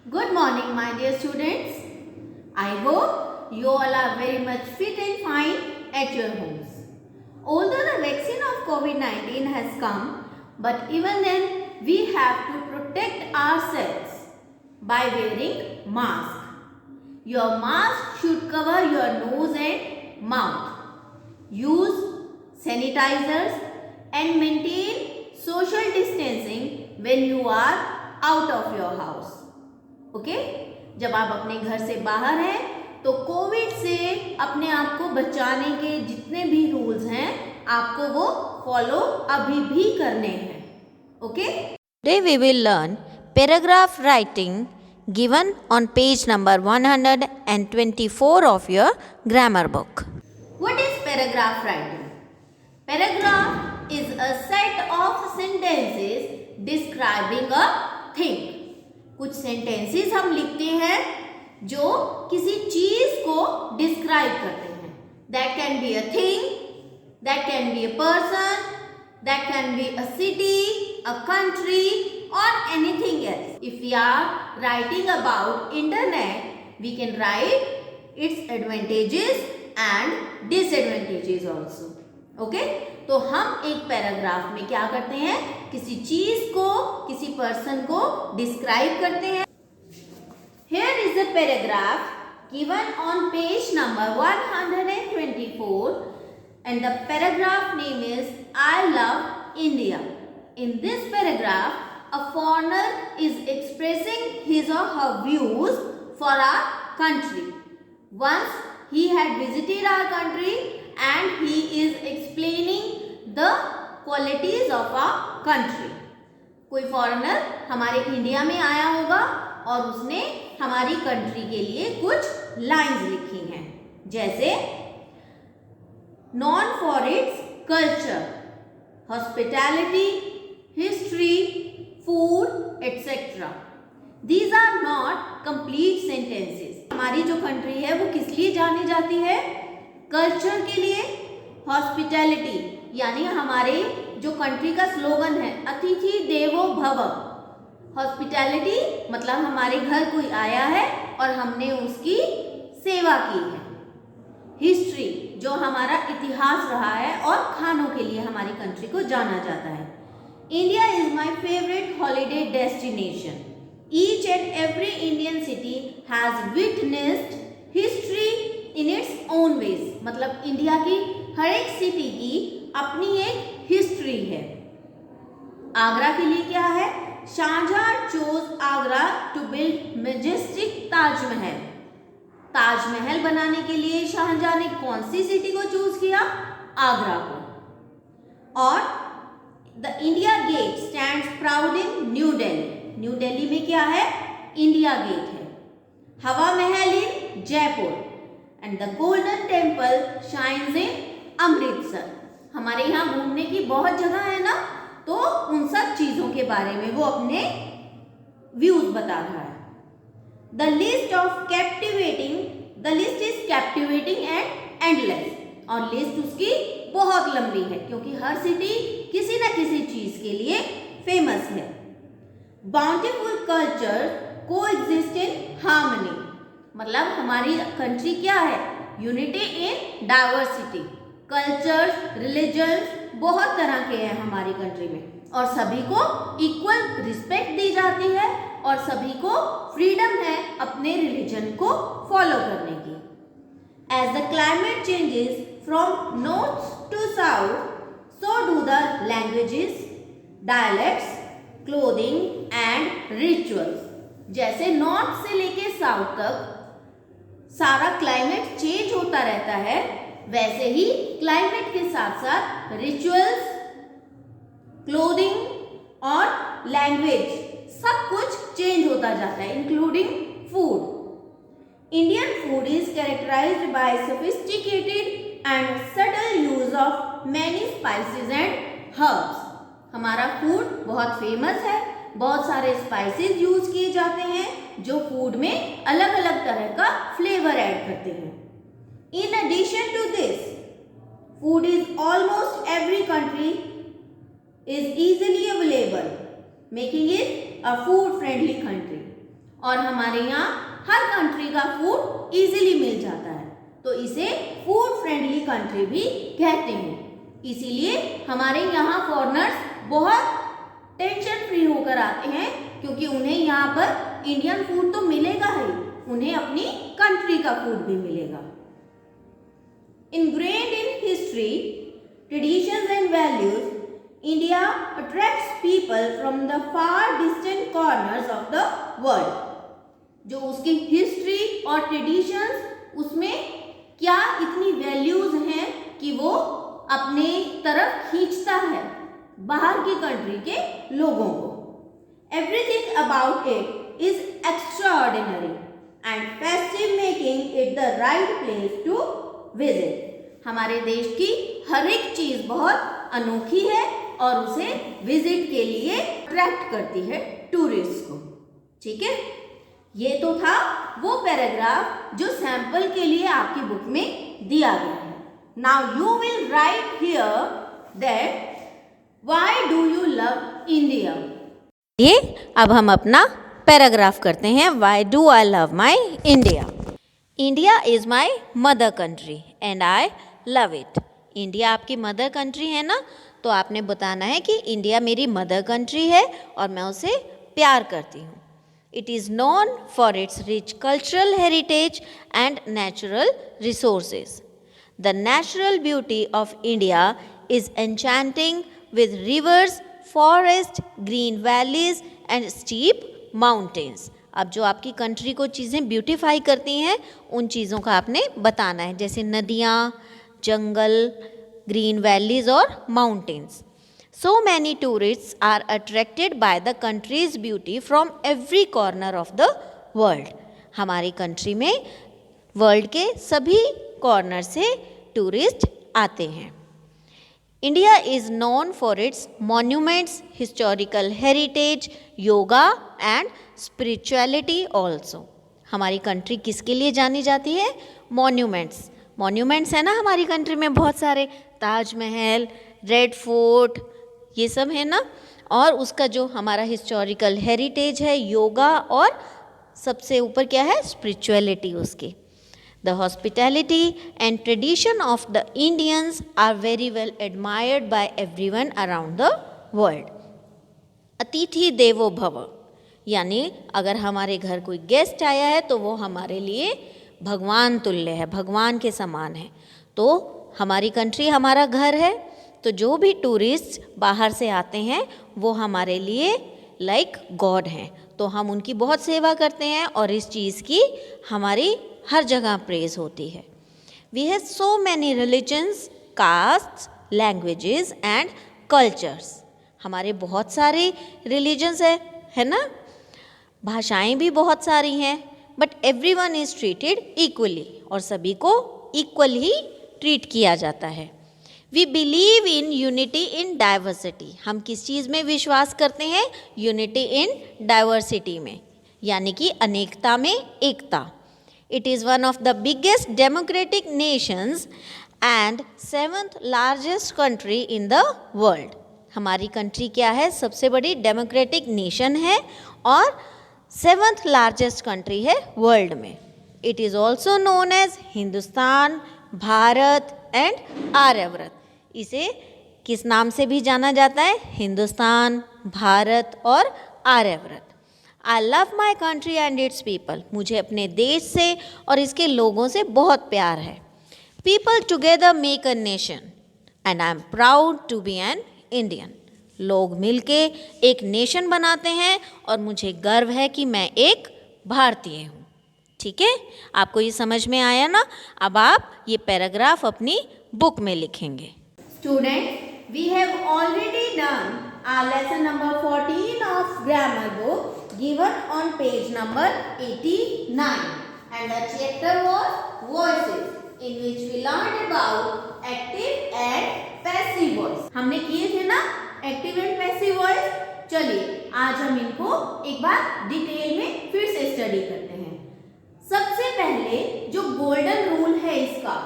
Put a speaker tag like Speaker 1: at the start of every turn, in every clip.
Speaker 1: Good morning, my dear students. I hope you all are very much fit and fine at your homes. Although the vaccine of COVID-19 has come, but even then we have to protect ourselves by wearing mask. Your mask should cover your nose and mouth. Use sanitizers and maintain social distancing when you are out of your house. Okay जब आप अपने घर से बाहर हैं तो Covid से अपने आप को बचाने के जितने भी रूल्स हैं आपको वो फॉलो अभी भी करने हैं. Okay
Speaker 2: Today we will learn paragraph writing given on page number 124 of your grammar book.
Speaker 1: What is paragraph writing? Paragraph is a set of sentences describing a thing. कुछ सेंटेंसेस हम लिखते हैं जो किसी चीज को डिस्क्राइब करते हैं. That can be a thing, that can be a person, that can be a city, a country और anything else. If we are writing about internet we can write its advantages and disadvantages also. Okay तो हम एक paragraph में क्या करते हैं, किसी चीज को किसी पर्सन को डिस्क्राइब करते हैं. Here is a paragraph given on page number 124 and the paragraph name is I love India. In this paragraph a foreigner is expressing his or her views for our country. Once he had visited our country and he is explaining the qualities of our country. कोई foreigner हमारे India में आया होगा और उसने हमारी country के लिए कुछ लाइंस लिखी हैं, जैसे non for its culture, hospitality, history, food etcetera. These are not complete sentences. हमारी जो कंट्री है वो किस लिए जानी जाती है? कल्चर के लिए. हॉस्पिटैलिटी यानी हमारे जो कंट्री का स्लोगन है अतिथि देवो भव. हॉस्पिटैलिटी मतलब हमारे घर कोई आया है और हमने उसकी सेवा की है. हिस्ट्री जो हमारा इतिहास रहा है और खानों के लिए हमारी कंट्री को जाना जाता है. India is my favourite holiday destination. Each and every Indian city has witnessed history in its own ways. मतलब इंडिया की हर एक सिटी की अपनी एक हिस्ट्री है. आगरा के लिए क्या है? Shah Jahan chose Agra to build majestic Taj Mahal. Taj Mahal बनाने के लिए शाहजहां ने कौन सी सिटी को चूज किया? आगरा को. और the India Gate stands proud in New Delhi. New Delhi में क्या है? इंडिया गेट है. Hawa Mahal in Jaipur and the Golden Temple shines in Amritsar. हमारे यहाँ घूमने की बहुत जगह है ना, तो उन सब चीजों के बारे में वो अपने व्यूज बता रहा है. The list is captivating and endless. और लिस्ट उसकी बहुत लंबी है क्योंकि हर सिटी किसी न किसी चीज के लिए फेमस है. बाउंटीफुल कल्चर को एग्जिस्ट इन हार्मनी. मतलब हमारी कंट्री क्या है? Unity in diversity. Cultures, religions बहुत तरह के हैं हमारी कंट्री में और सभी को इक्वल रिस्पेक्ट दी जाती है और सभी को फ्रीडम है अपने रिलीजन को फॉलो करने की. As the climate changes from north to south so do the languages, dialects, clothing and rituals. जैसे नॉर्थ से लेके साउथ तक सारा क्लाइमेट चेंज होता रहता है, वैसे ही क्लाइमेट के साथ साथ रिचुअल्स, क्लोथिंग और लैंग्वेज सब कुछ चेंज होता जाता है, including food. Indian food is characterised by sophisticated and subtle use of many spices and herbs. हमारा फूड बहुत फेमस है, बहुत सारे स्पाइसेस यूज किए जाते हैं जो फूड में अलग अलग तरह का फ्लेवर ऐड करते हैं. In addition to this food is almost every country is easily available, making it a food friendly country. और हमारे यहाँ हर कंट्री का फूड इजीली मिल जाता है, तो इसे फूड फ्रेंडली कंट्री भी कहते हैं। इसीलिए हमारे यहाँ फॉरेनर्स बहुत टेंशन फ्री होकर आते हैं, क्योंकि उन्हें यहाँ पर इंडियन फूड तो मिलेगा ही, उन्हें अपनी कंट्री का फूड भी मिलेगा। Ingrained in history, traditions and values, India attracts people from the far distant corners of the world. जो उसकी हिस्ट्री और ट्रेडिशंस उसमें क्या इतनी वैल्यूज हैं कि वो अपने तरफ खींचता है बाहर की कंट्री के लोगों को। Everything about it is extraordinary and festive, making it the right place to visit. हमारे देश की हर एक चीज बहुत अनोखी है और उसे विजिट के लिए अट्रैक्ट करती है टूरिस्ट को। ठीक है, ये तो था वो पैराग्राफ जो सैंपल के लिए आपकी बुक में दिया गया है। Now you will write here that why do you love India.
Speaker 2: ये अब हम अपना पैराग्राफ करते हैं, why do I love my India. India is my mother country and I love it. India आपकी मदर कंट्री है ना, तो आपने बताना है कि इंडिया मेरी मदर कंट्री है और मैं उसे प्यार करती हूँ। It is known for its rich cultural heritage and natural resources. The natural beauty of India is enchanting with rivers, forests, green valleys and steep mountains. अब जो आपकी कंट्री को चीज़ें ब्यूटीफाई करती हैं उन चीज़ों का आपने बताना है, जैसे नदियाँ, जंगल, ग्रीन वैलीज और mountains. So many tourists are attracted by the country's beauty from every corner of the world. हमारी कंट्री में वर्ल्ड के सभी कॉर्नर से टूरिस्ट आते हैं। India is known for its monuments, historical heritage, yoga and spirituality also. हमारी country किसके लिए जानी जाती है? मॉन्यूमेंट्स। मॉन्यूमेंट्स है ना हमारी कंट्री में बहुत सारे, ताजमहल, रेड फोर्ट, ये सब है ना। और उसका जो हमारा हिस्टोरिकल हेरिटेज है, योगा, और सबसे ऊपर क्या है? स्पिरिचुअलिटी उसकी। The hospitality and tradition of the Indians are very well admired by everyone around the world. अतिथि देवो भव, यानी अगर हमारे घर कोई गेस्ट आया है तो वो हमारे लिए भगवान तुल्य है, भगवान के समान है। तो हमारी कंट्री हमारा घर है, तो जो भी टूरिस्ट बाहर से आते हैं वो हमारे लिए लाइक गॉड हैं, तो हम उनकी बहुत सेवा करते हैं और इस चीज़ की हमारी हर जगह प्रेज होती है। We have so many religions, castes, languages and cultures. हमारे बहुत सारे रिलीजन्स है ना, भाषाएं भी बहुत सारी हैं, but everyone is treated equally, और सभी को इक्वल ही ट्रीट किया जाता है। We believe in unity in diversity. हम किस चीज़ में विश्वास करते हैं? यूनिटी इन डाइवर्सिटी में, यानी कि अनेकता में एकता। It is one of the biggest democratic nations and 7th largest country in the world. हमारी कंट्री क्या है? सबसे बड़ी डेमोक्रेटिक नेशन है और 7th लार्जेस्ट कंट्री है वर्ल्ड में। It is also known as Hindustan, Bharat and Aryavrat. इसे किस नाम से भी जाना जाता है? हिंदुस्तान, भारत और Aryavrat. I love my country and its people. मुझे अपने देश से और इसके लोगों से बहुत प्यार है। People together make a nation and I am proud to be an Indian. लोग मिलके एक नेशन बनाते हैं और मुझे गर्व है कि मैं एक भारतीय हूँ। ठीक है, आपको ये समझ में आया ना? अब आप ये पैराग्राफ अपनी बुक में लिखेंगे।
Speaker 1: Students, we have already done our lesson number 14 of grammar book given on page number 89, and the chapter was voices, in which we learned about active and passive voice. हमने किए थे ना active and passive voice। चलिए आज हम इनको एक बार detail में फिर से स्टडी करते हैं। सबसे पहले जो गोल्डन रूल है इसका,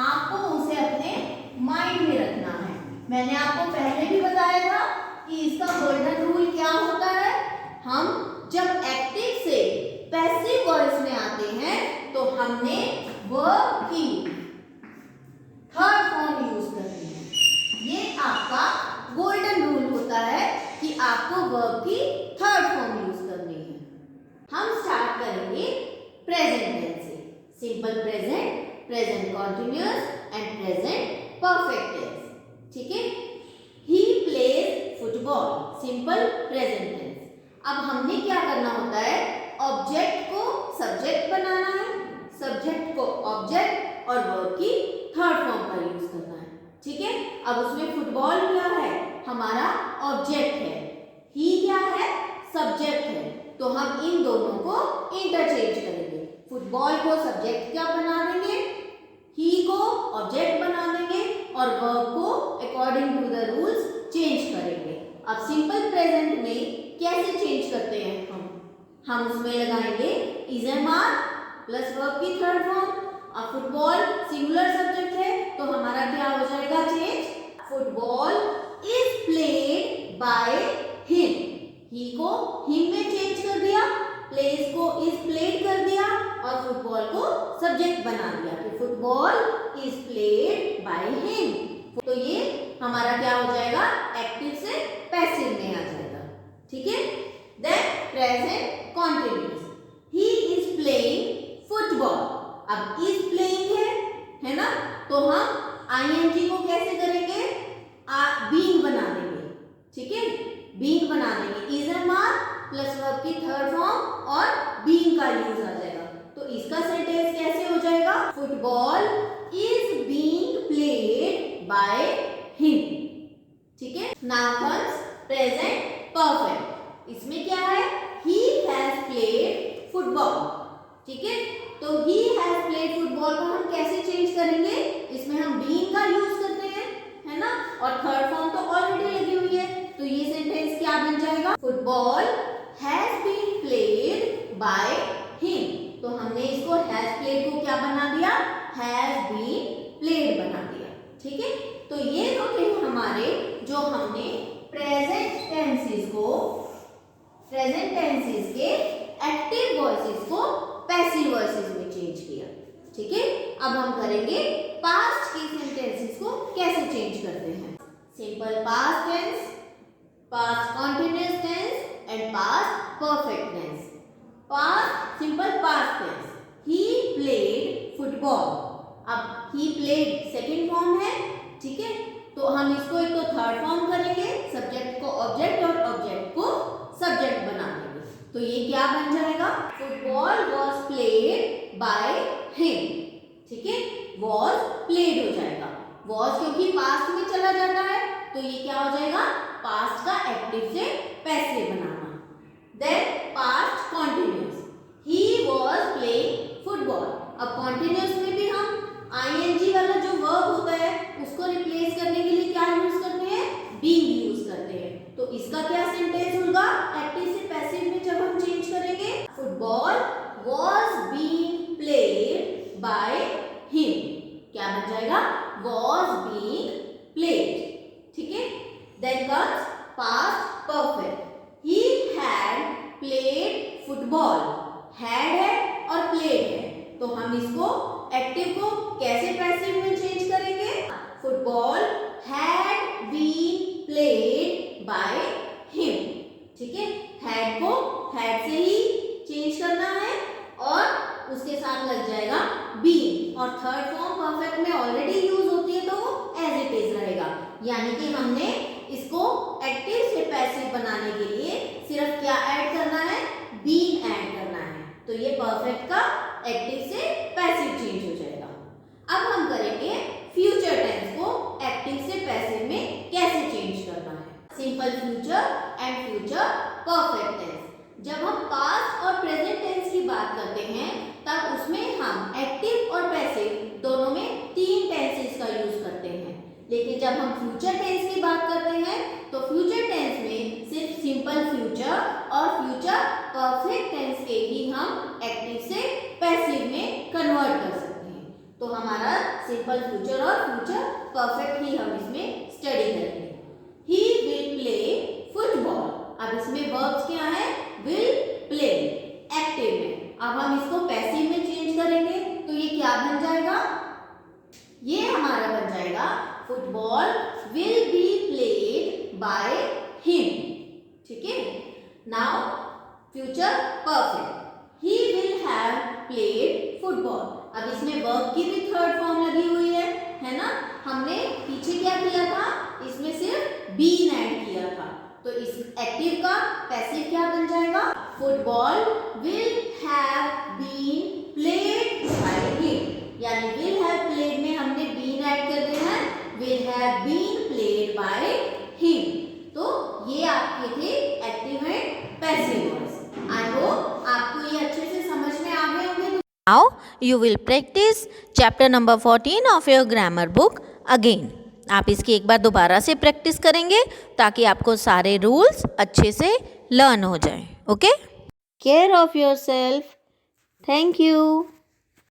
Speaker 1: आपको उसे अपने माइंड में रखना है। मैंने आपको पहले भी बताया था कि इसका गोल्डन रूल क्या होता है। हम जब एक्टिव से पैसिव वॉइस में आते हैं तो हमने वर्ब की थर्ड फॉर्म यूज करनी है। ये आपका गोल्डन रूल होता है कि आपको वर्ब की थर्ड फॉर्म यूज करनी है। हम स्टार्ट करेंगे प्रेजेंट टेंस से। Simple present, present continuous and present perfect tense. ठीक है। He plays football, simple present tense. अब हमने क्या करना होता है, ऑब्जेक्ट को सब्जेक्ट बनाना है, सब्जेक्ट को ऑब्जेक्ट और वर्ब की थर्ड फॉर्म पर यूज करना है। ठीक है। अब उसमें फुटबॉल क्या है, हमारा ऑब्जेक्ट है, ही क्या है, सब्जेक्ट है। तो हम इन दोनों को इंटरचेंज करेंगे। फुटबॉल को सब्जेक्ट क्या बना देंगे, ही को ऑब्जेक्ट बना देंगे और वर्ब को according to the rules change करेंगे। अब सिंपल प्रेजेंट में कैसे चेंज करते हैं हम उसमें लगाएंगे is am are plus verb की थर्ड फॉर्म। अब फुटबॉल सिंगुलर सब्जेक्ट है तो हमारा क्या हो जाएगा change, football is played by him. He को हिम में चेंज कर दिया, प्लेस को इज प्लेड कर दिया और फुटबॉल को सब्जेक्ट बना दिया कि football is played by him. तो ये हमारा क्या हो जाएगा, एक्टिव से पैसिव में आ जाएगा। ठीक है। Then present continuous, he is playing football. अब इज प्लेइंग है ना, तो हम आईएनजी को कैसे करेंगे, बीइंग बना देंगे। ठीक है, बीइंग बना देंगे, is am are plus verb की थर्ड फॉर्म और बीइंग का यूज आ जाएगा। तो इसका सेंटेंस कैसे हो जाएगा, football is being played by him. ठीक है। Now comes present perfect. इसमें क्या है, ही हैज प्लेड फुटबॉल। ठीक है। तो ही हैज प्लेड फुटबॉल को हम कैसे चेंज करेंगे, इसमें हम बीइंग का यूज करते हैं, है ना, और थर्ड फॉर्म तो ऑलरेडी लगी हुई है। तो ये सेंटेंस क्या बन जाएगा, football has been played by him. तो हमने इसको हैज प्लेड को क्या बना दिया, हैज बीन प्लेड बना दिया। ठीक है। तो ये तो थे हमारे जो हमने प्रेजेंट टेंसेस के एक्टिव वॉइसेस को पैसिव वॉइसेस में चेंज किया। ठीक है। अब हम करेंगे पास्ट के सेंटेंसेस को कैसे चेंज करते हैं। Simple past tense, past continuous tense and past perfect tense. Past simple past tense, he played football. अब ही प्लेड सेकंड फॉर्म है। ठीक है। तो हम इसको एक तो थर्ड फॉर्म करेंगे, सब्जेक्ट को ऑब्जेक्ट और ऑब्जेक्ट को सब्जेक्ट बना देंगे। तो ये क्या बन जाएगा, football was played by him. ठीक है। वॉज प्लेड हो जाएगा, वॉज क्योंकि पास्ट में चला जाता है तो ये क्या हो जाएगा, पास्ट का एक्टिव से पैसिव बनाना। Then past continuous, he was playing football. अब कॉन्टिन्यूअस में भी हम आईएनजी वाला जो वर्ब होता है उसको रिप्लेस करने के लिए क्या यूज करते हैं, बीइंग यूज करते हैं। तो इसका क्या सेंटेंस होगा, एक्टिव से पैसिव में जब हम चेंज करेंगे, football was being played by him. क्या बन जाएगा, वॉज बीइंग प्लेड। ठीक है। Then comes past perfect, he had played football. Had है और प्लेड है तो हम इसको एक्टिव को कैसे पैसिव में चेंज करेंगे, football had been played by him. ठीक है। हैड को हैड से ही चेंज करना है और उसके साथ लग जाएगा बीन, और थर्ड फॉर्म परफेक्ट में ऑलरेडी यूज होती है तो वो एज इट इज रहेगा। यानी कि हमने इसको एक्टिव से पैसिव बनाने के लिए सिर्फ क्या ऐड करना है, बीन ऐड करना है। तो ये परफेक्ट का एक्टिव से पैसिव चेंज हो जाएगा। अब हम करेंगे फ्यूचर टेंस को एक्टिव से पैसिव में कैसे चेंज करना है। Simple future and future perfect tense. जब हम पास्ट और प्रेजेंट टेंस की बात करते हैं तब उसमें हम एक्टिव और पैसिव दोनों में तीन टेंसेस का यूज करते हैं। लेकिन जब हम फ्यूचर टेंस की बात करते हैं तो फ्यूचर टेंस में सिर्फ सिंपल फ्यूचर और फ्यूचर परफेक्ट टेंस के ही हम एक्टिव से पैसिव में कन्वर्ट कर सकते हैं। तो हमारा सिंपल फ्यूचर और फ्यूचर परफेक्ट ही हम इसमें स्टडी करेंगे। He will play football. अब इसमें वर्ब्स क्या है, विल प्ले एक्टिव में। अब हम इसको पैसिव में चेंज करेंगे तो ये क्या बन जाएगा, ये हमारा बन जाएगा football will be played by him. ठीक है, now future perfect, he will have played football. अब इसमें वर्ब की भी थर्ड फॉर्म लगी हुई है ना। हमने पीछे क्या किया था, इसमें सिर्फ बीन ऐड किया था, तो इस एक्टिव का पैसिव क्या बन जाएगा, football will have been played by him, यानी विल हैव प्लेड में हमने बीन ऐड कर दिया है, will have been played by him. तो ये आपके थे active and passive voice. I hope आपको ये अच्छे से समझ में आ गए होंगे।
Speaker 2: Now you will practice chapter number 14 of your grammar book again. आप इसकी एक बार दोबारा से प्रैक्टिस करेंगे ताकि आपको सारे रूल्स अच्छे से लर्न हो जाएं। Okay, care of your self. Thank you.